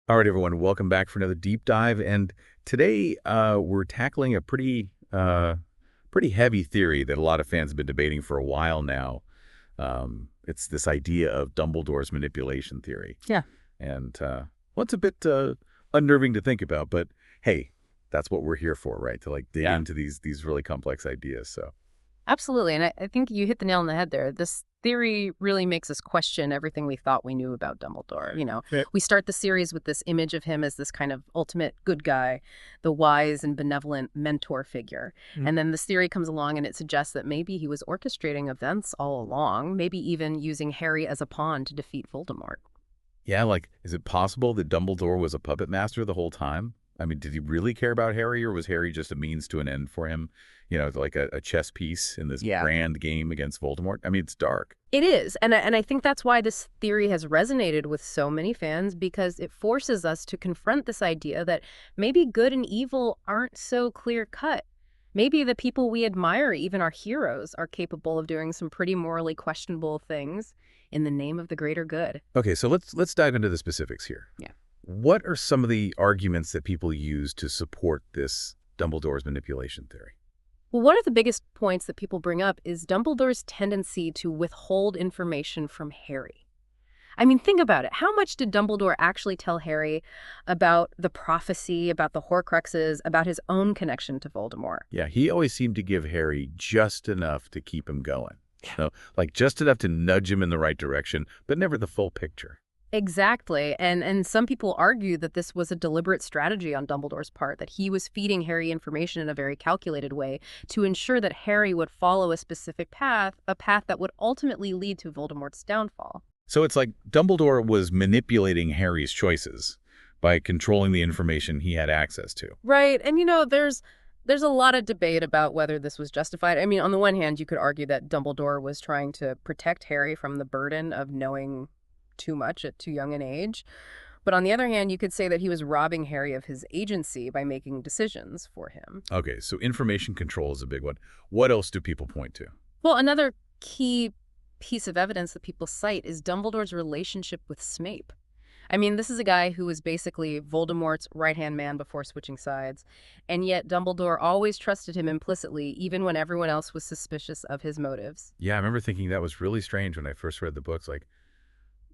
All right, everyone, welcome back for another deep dive. And today we're tackling a pretty heavy theory that a lot of fans have been debating for a while now. It's this idea of Dumbledore's manipulation theory. Yeah. And well, it's a bit unnerving to think about, but hey, that's what we're here for, right? To dig into these really complex ideas. So Absolutely. And I think you hit the nail on the head there. This theory really makes us question everything we thought we knew about Dumbledore. Yeah. We start the series with this image of him as this kind of ultimate good guy, the wise and benevolent mentor figure. And then this theory comes along and it suggests that maybe he was orchestrating events all along, maybe even using Harry as a pawn to defeat Voldemort. Yeah, is it possible that Dumbledore was a puppet master the whole time? I mean, did he really care about Harry, or was Harry just a means to an end for him? Like a chess piece in this grand game against Voldemort? I mean, it's dark. It is. And I think that's why this theory has resonated with so many fans, because it forces us to confront this idea that maybe good and evil aren't so clear-cut. Maybe the people we admire, even our heroes, are capable of doing some pretty morally questionable things in the name of the greater good. Okay, so let's dive into the specifics here. Yeah. What are some of the arguments that people use to support this Dumbledore's manipulation theory? Well, one of the biggest points that people bring up is Dumbledore's tendency to withhold information from Harry. I mean, think about it. How much did Dumbledore actually tell Harry about the prophecy, about the Horcruxes, about his own connection to Voldemort? Yeah, he always seemed to give Harry just enough to keep him going. Just enough to nudge him in the right direction, but never the full picture. Exactly. And some people argue that this was a deliberate strategy on Dumbledore's part, that he was feeding Harry information in a very calculated way to ensure that Harry would follow a specific path, a path that would ultimately lead to Voldemort's downfall. So it's like Dumbledore was manipulating Harry's choices by controlling the information he had access to. Right. And, there's a lot of debate about whether this was justified. I mean, on the one hand, you could argue that Dumbledore was trying to protect Harry from the burden of knowing too much at too young an age. But on the other hand, you could say that he was robbing Harry of his agency by making decisions for him. Okay, so information control is a big one. What else do people point to? Well, another key piece of evidence that people cite is Dumbledore's relationship with Snape. I mean, this is a guy who was basically Voldemort's right-hand man before switching sides, and yet Dumbledore always trusted him implicitly, even when everyone else was suspicious of his motives. Yeah, I remember thinking that was really strange when I first read the books.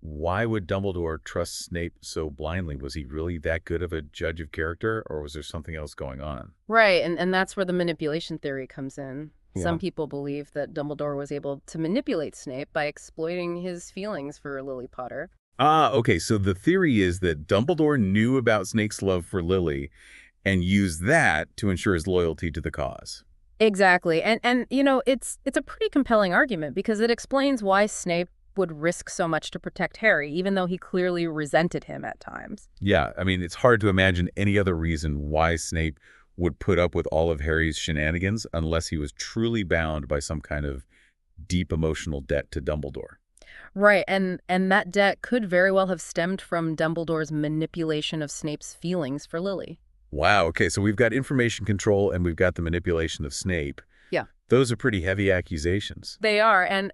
Why would Dumbledore trust Snape so blindly? Was he really that good of a judge of character, or was there something else going on? Right, and that's where the manipulation theory comes in. Yeah. Some people believe that Dumbledore was able to manipulate Snape by exploiting his feelings for Lily Potter. Okay, so the theory is that Dumbledore knew about Snape's love for Lily and used that to ensure his loyalty to the cause. Exactly, and it's a pretty compelling argument because it explains why Snape would risk so much to protect Harry, even though he clearly resented him at times. Yeah, I mean, it's hard to imagine any other reason why Snape would put up with all of Harry's shenanigans unless he was truly bound by some kind of deep emotional debt to Dumbledore. Right, and that debt could very well have stemmed from Dumbledore's manipulation of Snape's feelings for Lily. Wow, okay, so we've got information control and we've got the manipulation of Snape. Yeah. Those are pretty heavy accusations. They are, and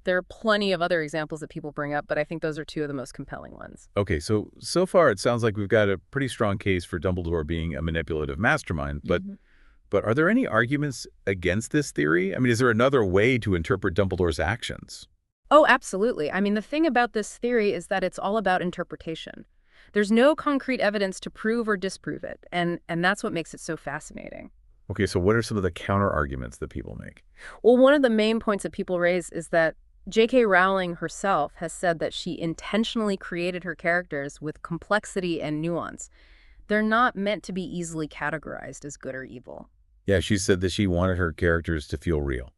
there are plenty of other examples that people bring up, but I think those are two of the most compelling ones. Okay, so far it sounds like we've got a pretty strong case for Dumbledore being a manipulative mastermind, but are there any arguments against this theory? I mean, is there another way to interpret Dumbledore's actions? Oh, absolutely. I mean, the thing about this theory is that it's all about interpretation. There's no concrete evidence to prove or disprove it, and that's what makes it so fascinating. Okay, so what are some of the counter-arguments that people make? Well, one of the main points that people raise is that J.K. Rowling herself has said that she intentionally created her characters with complexity and nuance. They're not meant to be easily categorized as good or evil. Yeah, she said that she wanted her characters to feel real,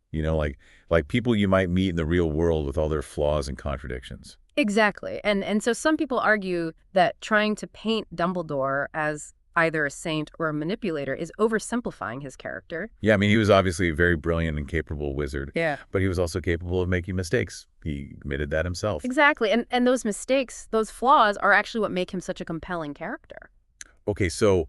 like people you might meet in the real world with all their flaws and contradictions. Exactly. And so some people argue that trying to paint Dumbledore as either a saint or a manipulator is oversimplifying his character. Yeah, I mean, he was obviously a very brilliant and capable wizard. Yeah. But he was also capable of making mistakes. He admitted that himself. Exactly. And those mistakes, those flaws, are actually what make him such a compelling character. Okay, so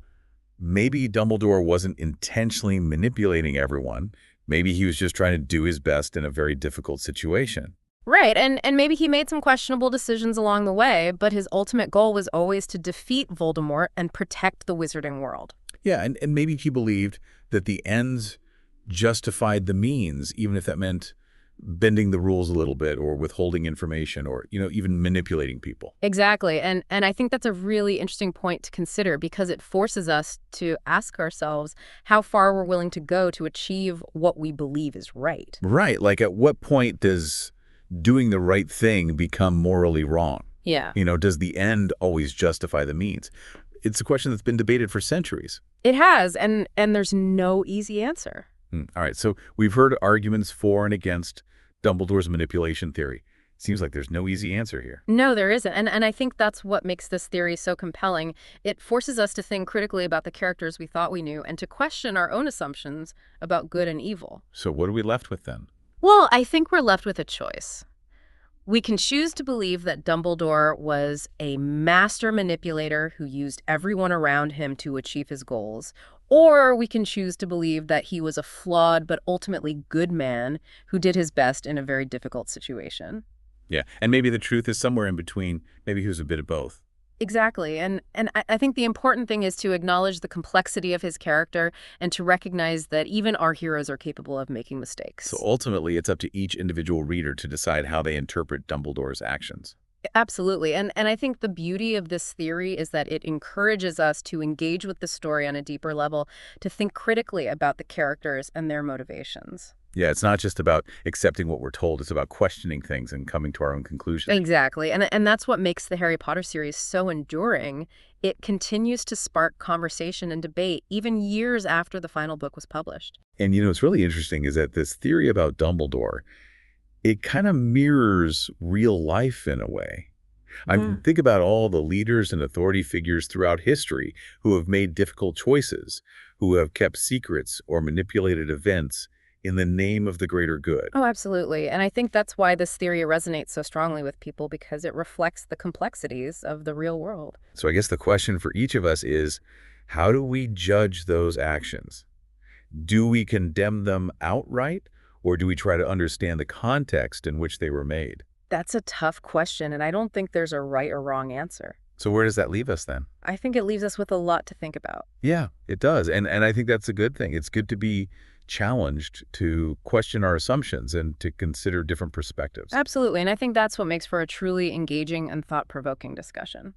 maybe Dumbledore wasn't intentionally manipulating everyone. Maybe he was just trying to do his best in a very difficult situation. Right, and maybe he made some questionable decisions along the way, but his ultimate goal was always to defeat Voldemort and protect the wizarding world. Yeah, and maybe he believed that the ends justified the means, even if that meant bending the rules a little bit or withholding information or, even manipulating people. Exactly, and I think that's a really interesting point to consider because it forces us to ask ourselves how far we're willing to go to achieve what we believe is right. Right. Like at what point does doing the right thing become morally wrong? Yeah. Does the end always justify the means? It's a question that's been debated for centuries. It has, and there's no easy answer. All right, so we've heard arguments for and against Dumbledore's manipulation theory. Seems like there's no easy answer here. No, there isn't. And I think that's what makes this theory so compelling. It forces us to think critically about the characters we thought we knew and to question our own assumptions about good and evil. So what are we left with then? Well, I think we're left with a choice. We can choose to believe that Dumbledore was a master manipulator who used everyone around him to achieve his goals, or we can choose to believe that he was a flawed but ultimately good man who did his best in a very difficult situation. Yeah, and maybe the truth is somewhere in between. Maybe he was a bit of both. Exactly. And I think the important thing is to acknowledge the complexity of his character and to recognize that even our heroes are capable of making mistakes. So ultimately, it's up to each individual reader to decide how they interpret Dumbledore's actions. Absolutely. And I think the beauty of this theory is that it encourages us to engage with the story on a deeper level, to think critically about the characters and their motivations. Yeah, it's not just about accepting what we're told. It's about questioning things and coming to our own conclusions. Exactly. And that's what makes the Harry Potter series so enduring. It continues to spark conversation and debate even years after the final book was published. And, what's really interesting is that this theory about Dumbledore, it kind of mirrors real life in a way. I Yeah. mean, think about all the leaders and authority figures throughout history who have made difficult choices, who have kept secrets or manipulated events in the name of the greater good. Oh, absolutely. And I think that's why this theory resonates so strongly with people because it reflects the complexities of the real world. So I guess the question for each of us is, how do we judge those actions? Do we condemn them outright, or do we try to understand the context in which they were made? That's a tough question, and I don't think there's a right or wrong answer. So where does that leave us then? I think it leaves us with a lot to think about. Yeah, it does. And I think that's a good thing. It's good to be challenged to question our assumptions and to consider different perspectives. Absolutely, and I think that's what makes for a truly engaging and thought-provoking discussion.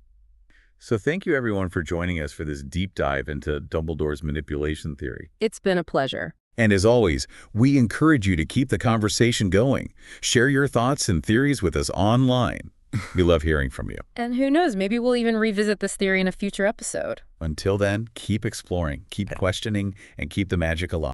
So thank you, everyone, for joining us for this deep dive into Dumbledore's manipulation theory. It's been a pleasure. And as always, we encourage you to keep the conversation going. Share your thoughts and theories with us online. We love hearing from you. And who knows, maybe we'll even revisit this theory in a future episode. Until then, keep exploring, keep questioning, and keep the magic alive.